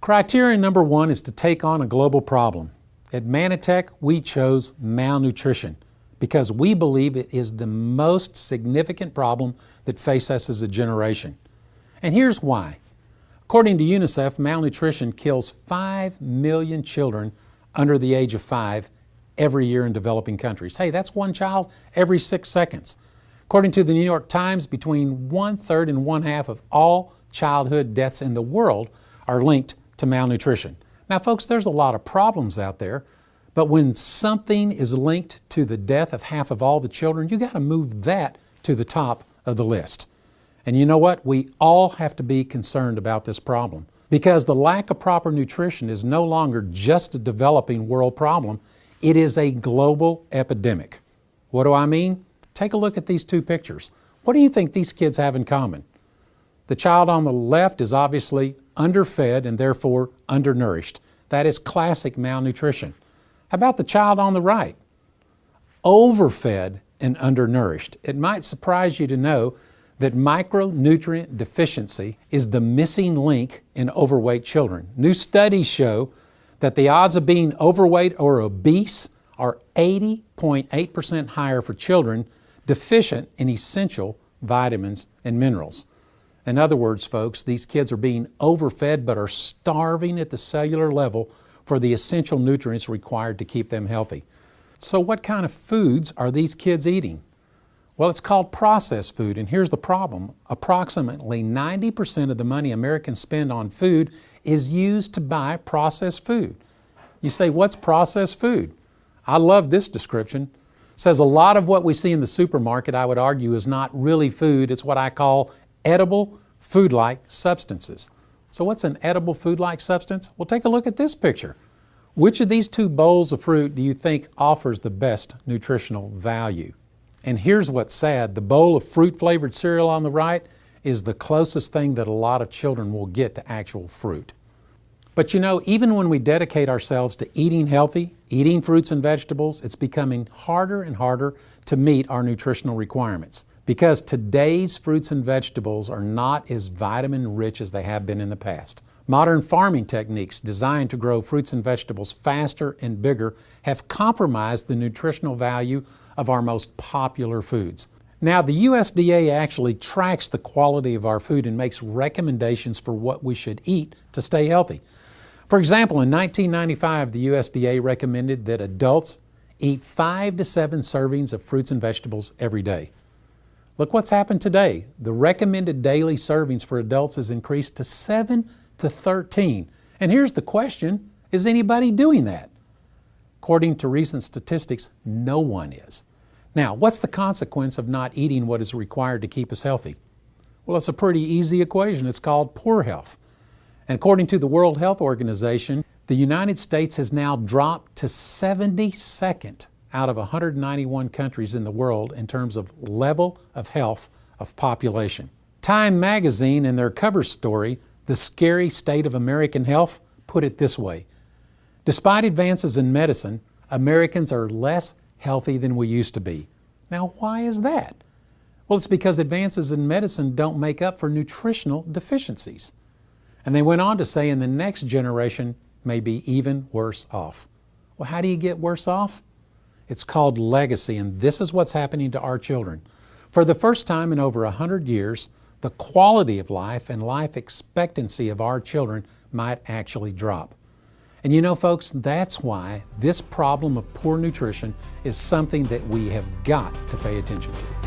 Criterion number one is to take on a global problem. At Manatech, we chose malnutrition because we believe it is the most significant problem that faces us as a generation. And here's why. According to UNICEF, malnutrition kills 5 million children under the age of 5 every year in developing countries. Hey, that's one child every 6 seconds. According to the New York Times, between 1/3 and 1/2 of all childhood deaths in the world are linked to malnutrition. Now, folks, there's a lot of problems out there, but when something is linked to the death of half of all the children, you got to move that to the top of the list. And you know what? We all have to be concerned about this problem because the lack of proper nutrition is no longer just a developing world problem. It is a global epidemic. What do I mean? Take a look at these two pictures. What do you think these kids have in common? The child on the left is obviously underfed and therefore undernourished. That is classic malnutrition. How about the child on the right? Overfed and undernourished. It might surprise you to know that micronutrient deficiency is the missing link in overweight children. New studies show that the odds of being overweight or obese are 80.8% higher for children deficient in essential vitamins and minerals. In other words, folks, these kids are being overfed but are starving at the cellular level for the essential nutrients required to keep them healthy. So what kind of foods are these kids eating? Well, it's called processed food, and here's the problem. Approximately 90% of the money Americans spend on food is used to buy processed food. You say, what's processed food? I love this description. It says a lot of what we see in the supermarket, I would argue, is not really food. It's what I call edible food-like substances. So what's an edible food-like substance? Well, take a look at this picture. Which of these two bowls of fruit do you think offers the best nutritional value? And here's what's sad. The bowl of fruit-flavored cereal on the right is the closest thing that a lot of children will get to actual fruit. But you know, even when we dedicate ourselves to eating healthy, eating fruits and vegetables, it's becoming harder and harder to meet our nutritional requirements because today's fruits and vegetables are not as vitamin-rich as they have been in the past. Modern farming techniques designed to grow fruits and vegetables faster and bigger have compromised the nutritional value of our most popular foods. Now, the USDA actually tracks the quality of our food and makes recommendations for what we should eat to stay healthy. For example, in 1995, the USDA recommended that adults eat 5 to 7 servings of fruits and vegetables every day. Look what's happened today. The recommended daily servings for adults has increased to 7 to 13. And here's the question, is anybody doing that? According to recent statistics, no one is. Now, what's the consequence of not eating what is required to keep us healthy? Well, it's a pretty easy equation. It's called poor health. And according to the World Health Organization, the United States has now dropped to 72nd out of 191 countries in the world in terms of level of health of population. Time magazine, in their cover story, The Scary State of American Health, put it this way. Despite advances in medicine, Americans are less healthy than we used to be. Now, why is that? Well, it's because advances in medicine don't make up for nutritional deficiencies. And they went on to say, in the next generation may be even worse off. Well, how do you get worse off? It's called legacy, and this is what's happening to our children. For the first time in over 100 years, the quality of life and life expectancy of our children might actually drop. And you know, folks, that's why this problem of poor nutrition is something that we have got to pay attention to.